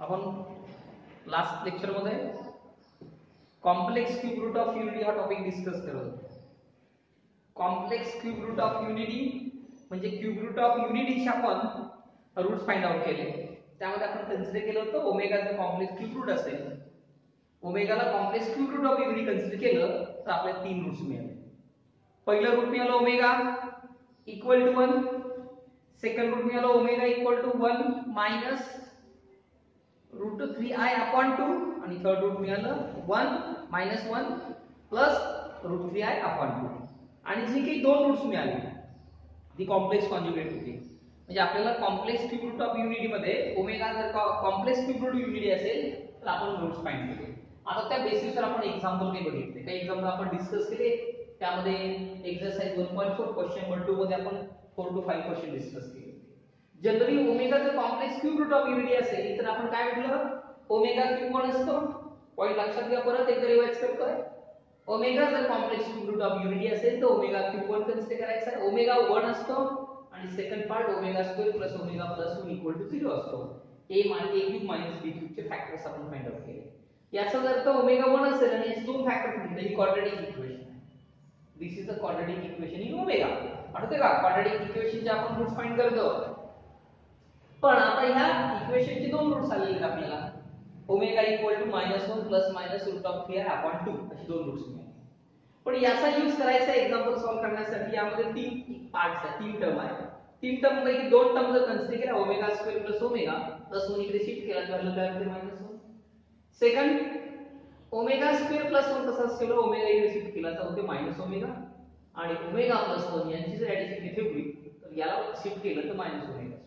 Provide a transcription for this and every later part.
आपण last lecture मध्ये complex cube root of unity हा टॉपिक डिस्कस करत होतो. Complex cube root of unity म्हणजे क्यूब रूट ऑफ युनिटीचे आपण रूट्स फाइंड आउट केले. त्यामध्ये आपण कन्सिडर केलं होतं ओमेगाचं कॉम्प्लेक्स क्यूब रूट असेल. ओमेगाला complex cube root of unity consider केलं तर आपल्याला तीन रूट्स मिळाले. पहिलं रूट मिळालं omega equal to 1, second root मिळालं omega equal to 1 minus root 3i upon 2 आणि थर्ड रूट मिळालं 1 minus 1 plus route 3i upon 2. आणि जी काही दोन रूट्स मिळाली ती कॉम्प्लेक्स कॉन्जुगेट होती. म्हणजे आपल्याला complex cube root of unity मध्ये ओमेगा जर कॉम्प्लेक्स क्यूब रूट युनिटी असेल तर आपण रूट्स फाइंड केले. आता त्या बेसिसवर आपण एक्झाम्पल काही बघितले, काही एक्झाम्पल आपण डिस्कस केले. त्यामध्ये एक्सरसाइज 1.4 क्वेश्चन नंबर 2 मध्ये आपण 4 to 5 क्वेश्चन डिस्कस केले. जनरली ओमेगा जर complex cube root of unity असेल तर आपण काय म्हटलं, ओमेगा क्यूब 1 असतो. पॉइंट लक्षात घ्या, परत एकदा रिवाइज करतोय. ओमेगा जर complex cube root of unity असेल तर ओमेगा क्यूब 1 कन्सिडर करायचा आहे. ओमेगा 1 असतो आणि second part omega square plus omega plus 1 equal to 0 असतो. a cube minus b cube चे फॅक्टर्स आपण फाइंड आउट केले. याचा जर तो ओमेगा 1 असेल आणि याचे दोन फॅक्टर म्हणजे ही क्वाड्रॅटिक इक्वेशन आहे. This is the quadratic equation in omega. आठवते का क्वाड्रॅटिक इक्वेशनचे आपण रूट्स फाइंड करतो. पण आता ह्या इक्वेशनचे दोन रूट्स आलेले आहेत आपल्याला. Omega equal to -1 plus minus root of 3i upon 2 असे दोन रूट्स मिळाले. पण याचा यूज करायचा एक्झाम्पल सॉल्व करण्यासाठी. यामध्ये तीन पार्ट्स आहेत, तीन टर्म आहेत. तीन टर्म पैकी दोन टर्म जर कन्सिडर केला omega square plus omega plus 1 इकडे शिफ्ट केला तर काय होते -1. सेकंड ओमेगा स्क्वेअर प्लस 1 तसाच ठेवला, ओमेगा इकडे शिफ्ट केला तर होते मायनस ओमेगा आणि ओमेगा प्लस 1 यांची जर ऍडिशन इथे ठेवली तर याला शिफ्ट केलं तर मायनस ओमेगा.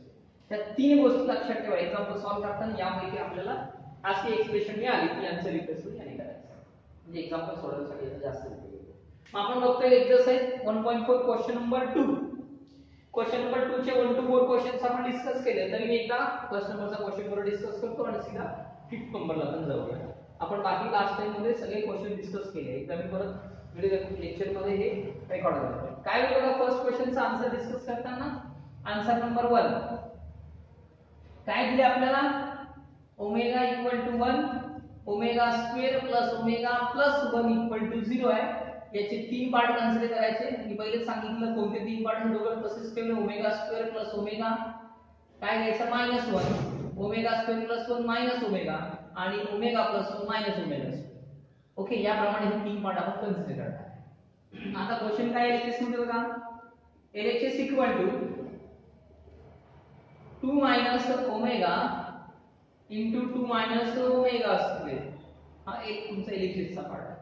त्या तीन गोष्टी लक्षात ठेवा एक्झाम्पल सॉल्व करताना. यापैकी आपल्याला अशी एक्सप्रेशन मिळाली की यांचं रिप्लेसमेंट याने करायचं. म्हणजे एक्झाम्पल सोडवण्यासाठी याचा जास्त उपयोग होतो. मग आपण बघतोय exercise 1.4 question number 2. Question number 2 चे 1 to 4 क्वेश्चन्स आपण डिस्कस केले. तर मी एकदा फर्स्ट नंबरचा क्वेश्चन वर डिस्कस करतो आणि सीधा 5th नंबरला पण जाऊया. आपण बाकी लास्ट टाइम मध्ये सगळे क्वेश्चन डिस्कस केले. एकदा मी परत व्हिडिओ लेक्चर मध्ये हे रेकॉर्ड करतो. काय होतं फर्स्ट क्वेश्चनचा आन्सर डिस्कस करताना. आन्सर नंबर 1 काय दिले आपल्याला, omega equal to 1 omega square plus omega plus 1 equal to 0 आहे. याचे तीन पार्ट कन्सिडर करायचे. मी पहिले सांगितलं कोणते तीन पार्ट हे दोघं तसेच ठेवले. ओमेगा स्क्वेअर प्लस ओमेगा काय घ्यायचं -1 omega square plus 1 minus omega आणि omega plus 1 minus omega square. Okay, याप्रमाणे हे तीन पार्ट आपण कन्सिडर करणार. आता क्वेश्चन काय आहे केस मध्ये बघा, LHS equal to 2 minus omega into 2 minus omega square. हा एक तुमचा LHS चा पार्ट आहे.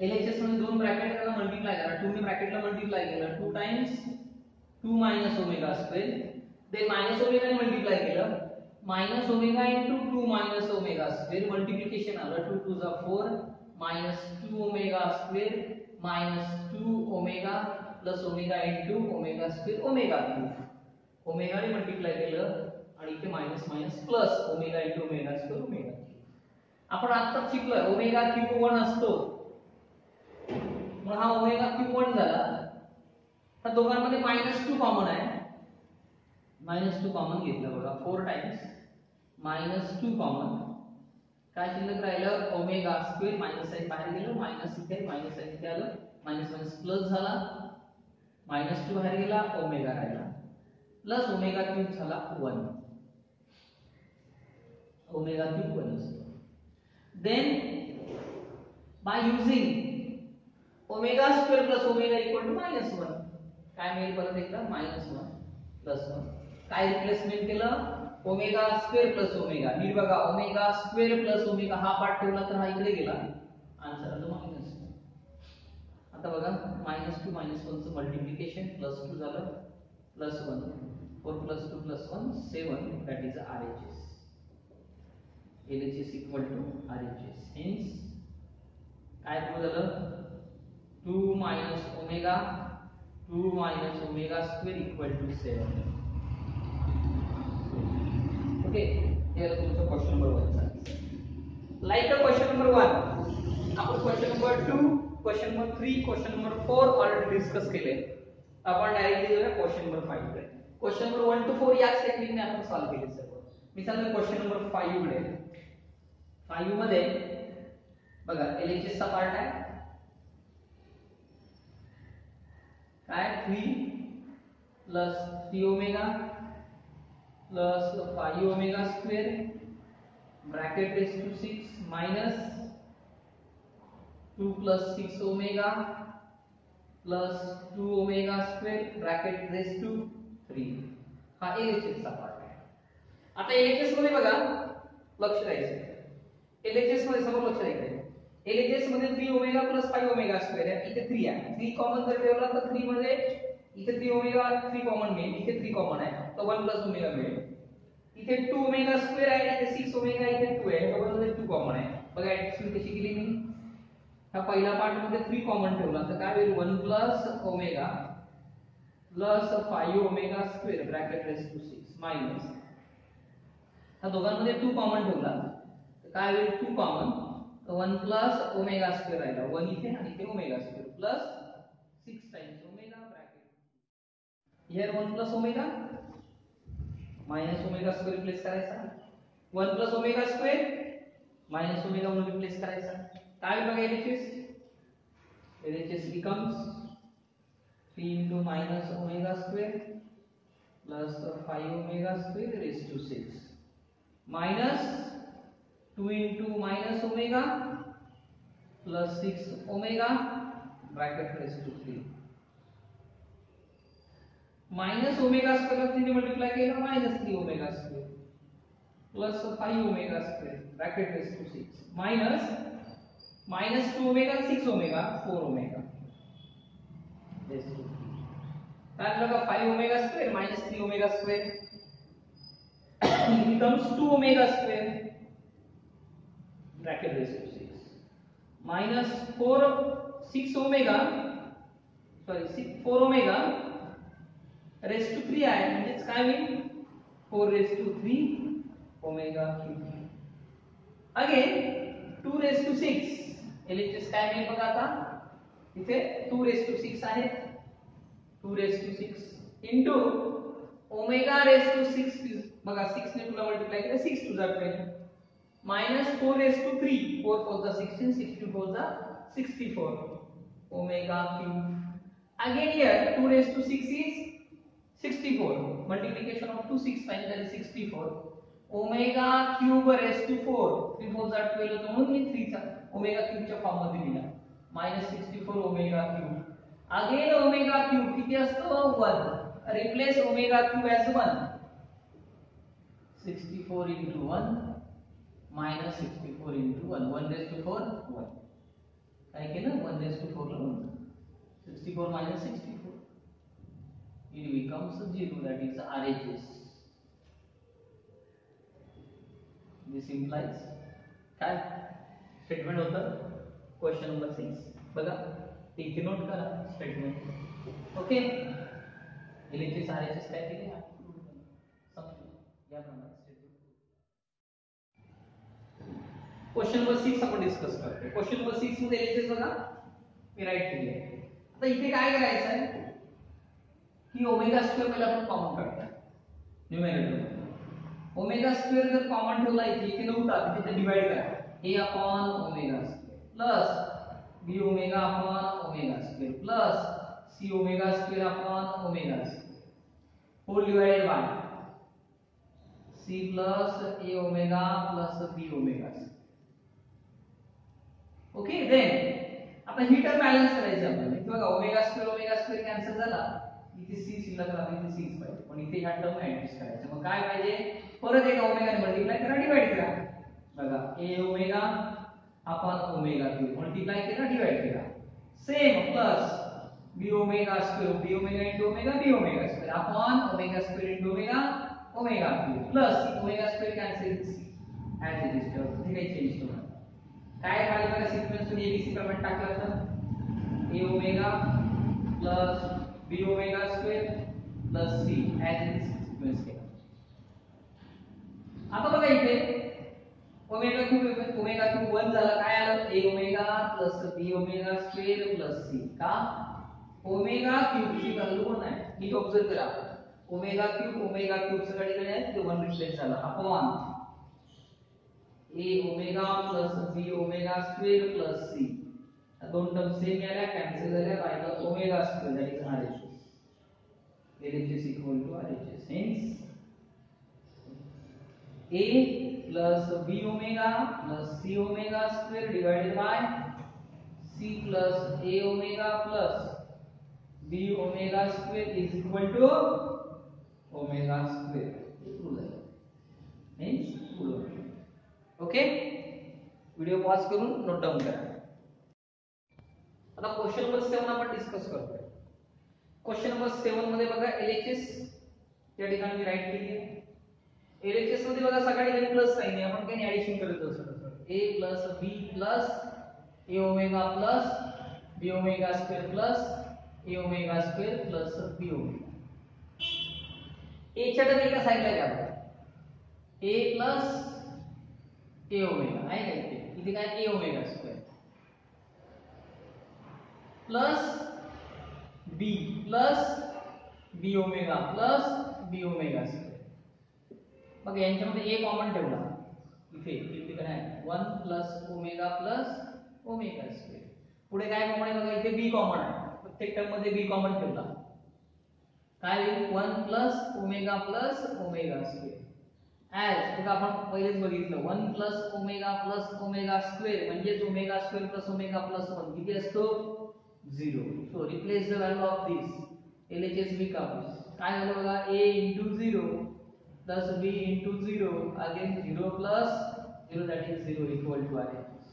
LHS मध्ये दोन ब्रॅकेट ला मल्टिप्लाय करा. 2 ने ब्रॅकेटला मल्टिप्लाय केलं 2 टाइम्स 2 मायनस ओमेगा स्क्वेअर. ते मायनस ओमेगा ने मल्टिप्लाय केलं minus omega into 2 minus omega square. Multiplication आलं 2 to 4 minus 2 omega square minus 2 omega plus omega into omega square omega cube. Omega ने multiply केलं आणि इथे minus minus plus omega into omega square omega cube. आपण आता शिकलोय omega cube 1 असतो. मग हा ओमेगा क्यूब 1 झाला. तर दोघांमध्ये -2 कॉमन आहे. -2 कॉमन घेतलं बघा 4 टाइम्स -2 कॉमन. काय शिल्लक राहिलं ओमेगा स्क्वेअर मायनस साइन बाहेर गेलं मायनस इथे मायनस साइन इथे आलं मायनस मायनस प्लस झाला -2 बाहेर गेला ओमेगा राहिला प्लस ओमेगा क्यूब झाला 1. ओमेगा क्यूब 1 असतो. Then by using omega square plus omega equal to -1 काय मिळेल परत एकदा -1 प्लस 1. काय रिप्लेसमेंट केलं ओमेगा स्क्वेअर प्लस ओमेगा. नीट बघा ओमेगा स्क्वेअर प्लस ओमेगा हा पार्ट ठेवला तर हा इकडे गेला आन्सर आलं -2. आता बघा -2 -1 चं मल्टिप्लिकेशन +2 झालं +1 4 + 2 + 1 7 that is RHS. LHS equal to RHS. Hence काय प्रूव्ह झालं 2 minus omega 2 minus omega square equal to 7. Okay, here तुमचा क्वेश्चन नंबर 1 चा लाइक अ क्वेश्चन नंबर 1 आपण question number 2 question number 3 question number 4 already discuss केले. आपण directly जाऊया question number 5 कडे. Question number 1 to 4 याच टेक्निकने आपण सॉल्व केले सर्व. मी चाललोय क्वेश्चन नंबर 5 कडे. 5 मध्ये बघा LHS चा पार्ट आहे काय 3 plus 3 omega plus 5 omega square bracket raise to 6 minus 2 plus 6 omega plus 2 omega square bracket raise to 3. हा LHS चा पार्ट आहे. आता LHS मध्ये बघा लक्ष द्यायचं. LHS मध्ये समोर लक्ष द्यायचं. LHS मध्ये 3 ओमेगा प्लस 5 ओमेगा स्क्वेअर आहे. इथे 3 आहे. 3 कॉमन जर ठेवला तर 3 मध्ये इथे 3 ओमेगा 3 कॉमन मिळेल. इथे 3 कॉमन आहे तर 1 प्लस ओमेगा मिळेल. इथे 2 ओमेगा स्क्वेअर आहे. इथे 6 ओमेगा इथे 2 आहे. तर 2 कॉमन आहे. बघा ऍडजस्टमेंट कशी केली मी. हा पहिला पार्ट मध्ये 3 कॉमन ठेवला तर काय होईल 1 plus omega plus 5 omega square bracket raise to 6 minus हा दोघांमध्ये 2 कॉमन ठेवला तर काय होईल 2 कॉमन तर 1 प्लस ओमेगा स्क्वेअर राहिला 1 इथे आणि इथे omega square plus 6 times omega bracket here 1 plus omega minus omega square replace करायचा 1 plus omega square minus omega म्हणून रिप्लेस करायचा. काय बघा LHS becomes 3 into minus omega square plus 5 omega square raised to 6 minus 2 into minus omega plus 6 omega bracket raised to 3 minus omega square 3 ने multiply केला minus 3 omega square plus 5 omega square bracket raised to 6 minus 2 omega 6 omega 4 omega raised to 3. Then लगा 5 omega square minus 3 omega square it becomes 2 omega square bracket raised to 6 minus 6 omega 4 omega raised to 3 आहे म्हणजेच काय होईल 4 raised to 3 omega cube. Again 2 raised to 6 LHS काय मिळेल बघा आता इथे 2 raised to 6 आहे 2 raised to 6 into omega raised to 6 बघा 6 ने 2 ला मल्टीप्लाई केलं 6 टू जा 12 minus 4 raised to 3 4 4 जा 16 6 4 जा 64 omega cube. Again here 2 raised to 6 is 64 multiplication of 2 6 times that is 64 omega cube raise to 4 3 4 जा 12 होतो म्हणून मी 3 चा ओमेगा क्यूब च्या फॉर्म मध्ये लिहिला -64 omega cube. Again omega cube किती असतो 1 replace omega cube as 1 64 into 1 minus 64 into 1 1 raised to 4 1 काय केलं 1 raised to 4 ला 1 64 minus 64 it becomes 0 that is RHS. This implies काय स्टेटमेंट होतं क्वेश्चन नंबर 6 बघा इथे नोट करा स्टेटमेंट ओके. LHS RHS काय केले समजून या प्रमाणे स्टेटमेंट. क्वेश्चन नंबर 6 आपण डिस्कस करतोय. क्वेश्चन नंबर 6 मध्ये LHS बघा मी राईट केली आहे. आता इथे काय करायचं आहे की ओमेगा स्क्वेअर पहिला आपण कॉमन काढूया न्यूमरेटर. ओमेगा स्क्वेअर जर कॉमन ठेवला इथे नव्हता तिथे डिवाइड करा a upon omega square plus b omega upon omega square plus c omega square upon omega square whole divided by c plus a omega plus b omega square. Okay then आता ही term balance करायची आपल्याला. इथे बघा omega square cancel झाला इथे c शिल्लक राहते इथे 6 पाहिजे पण इथे ह्या टर्म ऍडजस्ट करायच्या. मग काय पाहिजे परत एक ओमेगा ने मल्टीप्लाई करा डिवाइड करा. बघा a omega upon omega cube multiply केला डिवाइड केला same plus b omega square b omega into omega b omega square upon omega square into omega omega cube plus omega square cancel as it is ठेवा हे काही change करू नका. काय खाली बघा सिक्वेन्स तुम्ही abc प्रमाणे टाकला तर a omega plus b omega square plus c as it is sequence केला. आता बघा इथे ओमेगा क्यूब 1 झाला काय आलं a omega plus b omega square plus c का ओमेगा क्यूब ची व्हॅल्यू 1 आहे. नीट ऑब्झर्व करा ओमेगा क्यूब सगळ्या ठिकाणी आहे ते 1 रिप्लेस झाला upon a omega plus b omega square plus c दोन टर्म सेम आल्या कॅन्सल झाल्या राहिलं omega square that is RHS LHS equal to RHS hence a plus b omega plus c omega square divided by c plus a omega plus b omega square is equal to omega square true झालं hence true okay video pause करून note down करा आता question number 7 आपण discuss करतोय question number 7 मध्ये बघा LHS या ठिकाणी मी राईट केली आहे LHS मध्ये बघा सगळ्या ठिकाणी प्लस साइन आहे आपण काही ऍडिशन करत असतो a plus b plus a omega plus b omega square plus a omega square plus b omega a च्या टर्म एका साइडला घ्या a plus a ओमेगा आहे काय इथे काय a omega square plus b plus b omega plus b omega square मग यांच्यामध्ये a कॉमन ठेवला इथे काय 1 plus omega plus omega square पुढे काय कॉमन आहे बघा इथे b कॉमन आहे प्रत्येक टर्म मध्ये b कॉमन ठेवला काय 1 प्लस ओमेगा स्क्वेअर ऍज बघा आपण पहिलेच बघितलं 1 प्लस ओमेगा स्क्वेअर म्हणजे omega square plus omega plus 1 किती असतो 0 so replace the value of this LHS becomes काय झालं बघा a into 0 plus b into 0 again 0 plus 0 that is 0 equal to RHS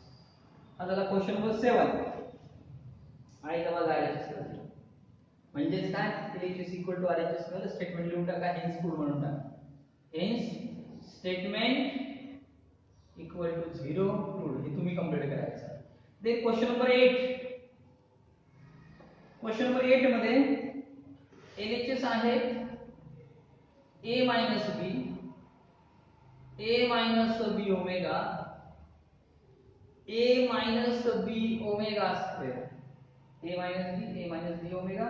आता झाला क्वेश्चन नंबर 7 आणि इथं बघा RHS म्हणजेच काय LHS equal to RHS वर स्टेटमेंट लिहून टाका हेन्स प्रूव्ह म्हणून टाका hence statement equal to 0 proved हे तुम्ही कंप्लीट करायचं then question number 8 question number 8 मध्ये LHS आहे a minus b omega a minus b omega square a minus b omega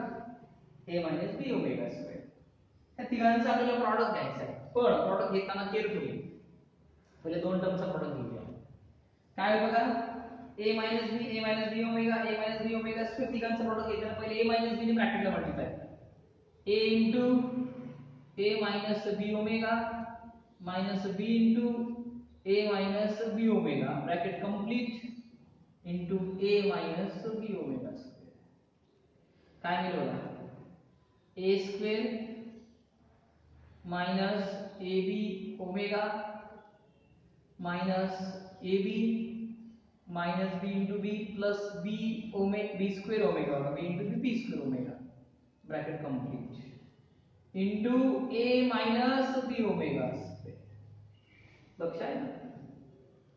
a minus b omega square या तिघांचा आपल्याला प्रॉडक्ट घ्यायचा आहे पण प्रॉडक्ट घेताना केअरफुली पहिले दोन टर्मचा प्रॉडक्ट घेऊया काय बघा a minus b omega square तिघांचा प्रॉडक्ट घेताना पहिले a minus b ने ब्रॅकेटला multiply a into a minus b omega minus b into a minus b omega bracket complete into a minus b omega square काय मिळेल बघा a square minus ab omega minus ab minus b into b plus b omega b square omega b into b square omega bracket complete into a minus b omega square लक्षात आहे ना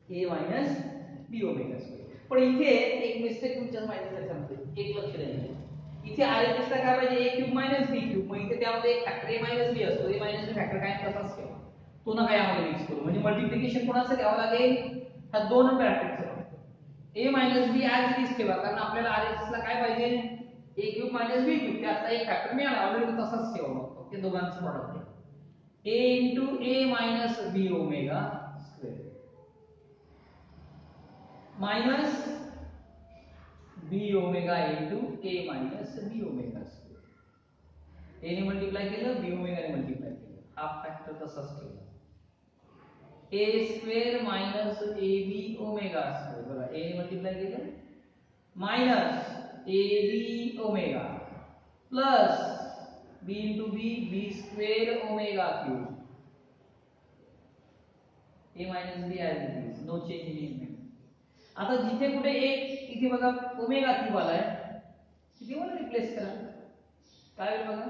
a minus b omega square पण इथे एक mistake तुमच्या माहितीसाठी सांगतो एक लक्ष द्यायचं इथे RHS ला काय पाहिजे a cube minus b cube मग इथे त्यामध्ये एक फॅक्टर a minus b असतो a minus b फॅक्टर काय तसाच ठेवा तो ना काय यामध्ये मिक्स करू म्हणजे मल्टिप्लिकेशन कोणाचं घ्यावं लागेल ह्या दोन ब्रॅकेटचं a minus b as it is ठेवा कारण आपल्याला RHS ला काय पाहिजे a cube minus b cube त्याचा एक फॅक्टर मिळाला ऑलरेडी तसाच ठेवा मग ते दोघांचं product a into a minus b omega square minus b omega into a minus b omega square a ने मल्टिप्लाय केलं b ओमेगा ने मल्टिप्लाय केलं हाफ फॅक्टर तसाच ठेवला a square minus ab omega square बघा a ने multiply केलं minus ab omega plus b into b square omega cube a minus b as it is no change in it आता जिथे कुठे एक इथे बघा ओमेगा क्यूब आलाय तिथे वन रिप्लेस करा काय होईल बघा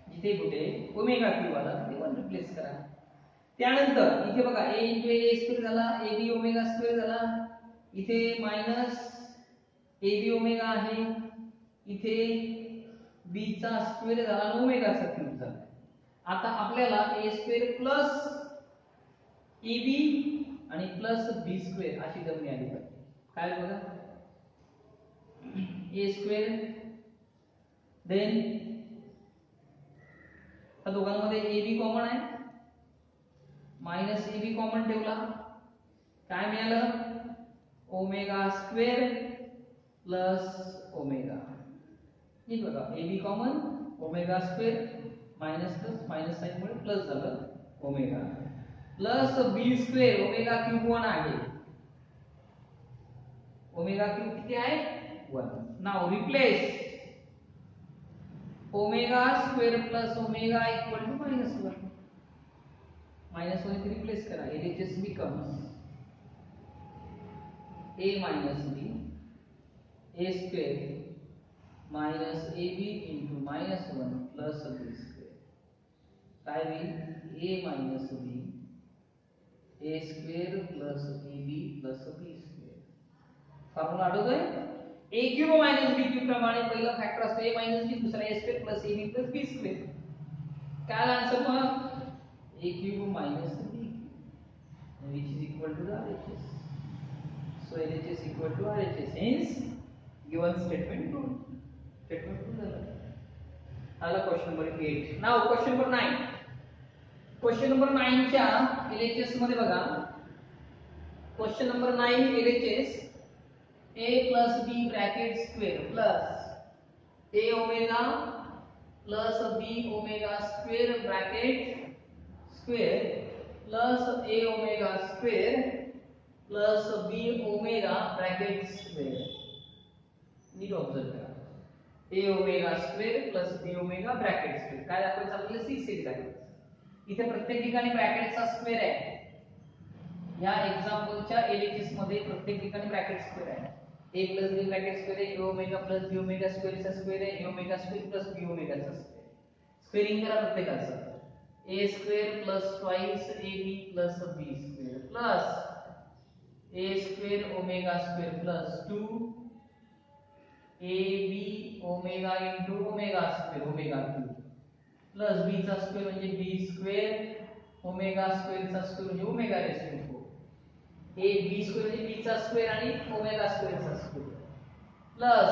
जिथे कुठे ओमेगा क्यूब आला तिथे वन रिप्लेस करा त्यानंतर इथे बघा a into a स्क्वेअर झाला ab ओमेगा स्क्वेअर झाला इथे मायनस ab ओमेगा आहे इथे b चा स्क्वेअर झाला आणि ओमेगा चा क्यूब झाला आता आपल्याला a स्क्वेअर प्लस ab आणि प्लस b स्क्वेअर अशी टर्म मिळाली पाहिजे काय बघा a स्क्वेअर देन त्या दोघांमध्ये ए बी कॉमन आहे, मायनस ए बी कॉमन ठेवला, काय मिळालं ओमेगा स्क्वेअर प्लस ओमेगा. हे बघा A B common, omega square, minus plus minus sign मुळे प्लस झालं omega, plus B square omega cube 1 आहे, ओमेगा क्यूब किती आहे 1. Now replace omega square plus omega equal to -1. -1 इथे रिप्लेस करा, LHS becomes a minus b a square minus ab into -1 plus b square. काय होईल a minus b a square plus ab plus b square. Formula आठवतोय a cube minus b cube प्रमाणे पहिला factor असतो a minus b, दुसरा a square plus ab plus b square. काय answer मग a cube minus b which is equal to the RHS. So LHS equal to RHS. Hence given statement true. Statement true झालं. आला question number 8. Now question number 9. Question number 9 च्या LHS मध्ये बघा. Question number 9 LHS a plus b bracket square plus a omega plus b omega square bracket square plus a omega square plus b omega bracket square. NEET observe करा a omega square plus b omega bracket square. काय दाखवायचं आपल्याला 6 हे दाखवायचं. इथे प्रत्येक ठिकाणी ब्रॅकेटचा square आहे. या एक्झाम्पलच्या LHS मध्ये प्रत्येक ठिकाणी ब्रॅकेट स्क्वेअर आहे. a plus b bracket square आहे, a omega plus b omega square चा स्क्वेअर आहे, a omega square plus b omega चा स्क्वेअर. स्क्वेअरिंग करा प्रत्येकाचं. a square plus twice ab plus b square plus a square omega square plus 2 ab omega into omega square omega cube plus b चा square म्हणजे b square omega square चा square म्हणजे omega raise to 4. a b square म्हणजे b चा square आणि omega square चा square plus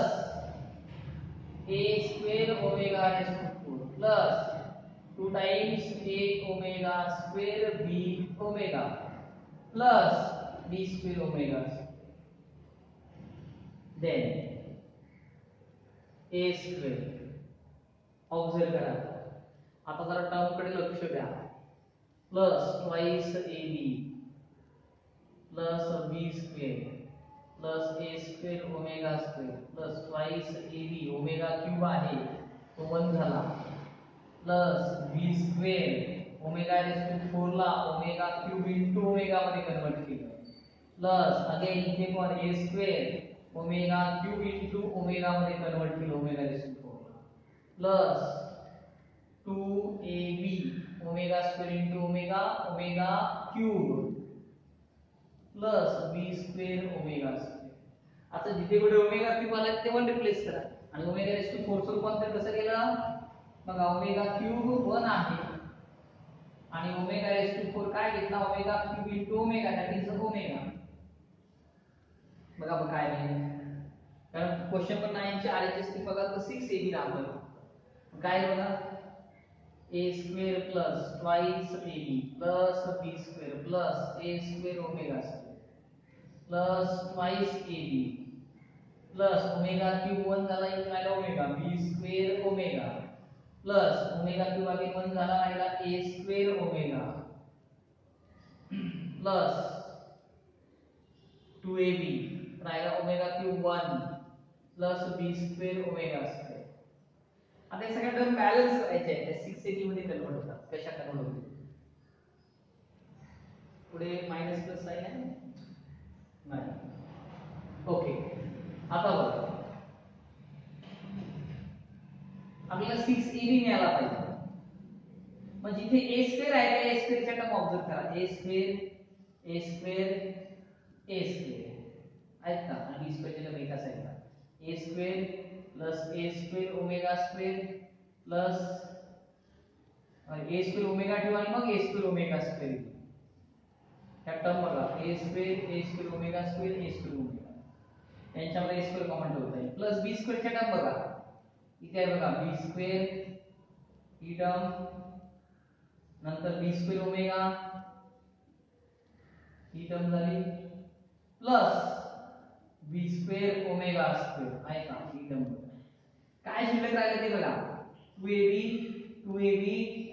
a square omega raise to 4 plus 2 times a omega square b omega plus b square omega. Then a square. Observe करा आता जरा term कडे लक्ष द्या. Plus twice ab plus b square plus a square omega square plus twice ab omega cube आहे तो 1 झाला plus b square omega raise to 4 ला ओमेगा क्यूब इनटू ओमेगा मध्ये कन्वर्ट केलं प्लस अगेन इथे पण a square omega cube into omega मध्ये convert केलं ओमेगा रेस टू 4 ला plus 2ab omega square into omega omega cube plus b square omega square. आता जिथे कुठे ओमेगा क्यूब आला ते 1 रिप्लेस करा आणि ओमेगा रेस टू 4 चं रूपांतर कसं केलं बघा ओमेगा क्यूब 1 आहे आणि ओमेगा रेस टू 4 काय घेतला omega cube into omega that is omega. बघा मग काय आहे कारण क्वेश्चन नंबर 9 चे RHS ची बघा तर 6 AB दाखवलं. काय बघा a square plus twice ab plus b square plus a square omega square plus twice ab plus omega cube 1 झाला इथे राहिला omega b square omega plus omega cube आगे 1 झाला राहिला a square omega plus 2ab राहिला omega cube 1 plus b square omega square. आता हे सगळे टर्म बॅलन्स करायचे आहेत 6ab मध्ये कन्वर्ट होतात. कशा कन्वर्ट होतील पुढे मायनस प्लस साइन आहे नाही. ओके आता बघा आपल्याला 6ab मिळाला पाहिजे मग जिथे a स्क्वेअर आहे त्या a स्क्वेअरच्या टर्म ऑब्झर्व करा a square a square a square आहेत का आणि b स्क्वेअरच्या टर्म एका साइडला a square plus a square omega square plus a square omega ठेवा आणि मग a स्क्वेअर ओमेगा स्क्वेअर या टर्म बघा a square omega square a square omega यांच्यामध्ये a स्क्वेअर कॉमन ठेवता येईल प्लस b स्क्वेअरच्या टर्म बघा इथे आहे बघा b स्क्वेअर ही टर्म नंतर बी स्क्वेअर ओमेगा ही टर्म झाली plus B square omega square आहे का ही टर्म काय शिल्लक राहिले ते बघा 2ab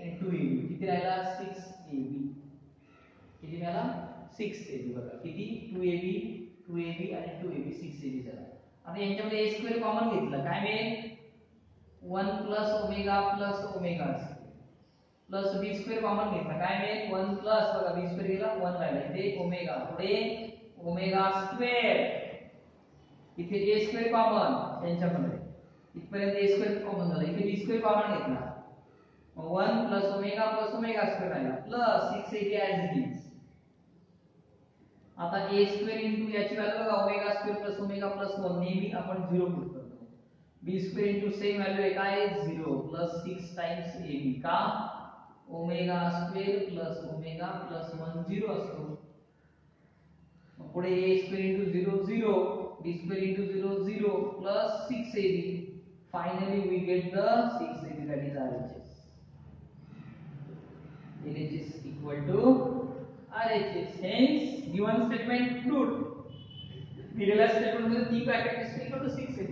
आणि 2ab किती राहिला 6ab किती मिळाला 6ab बघा किती 2ab आणि 2ab 6ab झाला आता यांच्यामध्ये a स्क्वेअर कॉमन घेतलं काय मिळेल 1 plus omega plus B square common घेतला काय मिळेल 1 प्लस बघा बी स्क्वेअर गेला 1 राहिला इथे ओमेगा पुढे ओमेगा स्क्वेअर इथे a स्क्वेअर कॉमन यांच्यामध्ये इथपर्यंत a स्क्वेअर कॉमन झाला इथे b स्क्वेअर कॉमन घेतला 1 प्लस ओमेगा स्क्वेअर राहिला plus 6ab as it is आता a स्क्वेअर इंटू याची व्हॅल्यू बघा omega square plus omega plus 1 नेहमी आपण 0 पुट करतो b square into same value आहे काय 0 प्लस 6 टाइम्स ab का omega square plus omega plus 1 0 असतो पुढे a square into 0 0 b square into 0 0 plus 6ab finally we get the 6ab that is RHS LHS equal to RHS hence given statement proved दिलेल्या statement मध्ये ती characteristic equal to 6ab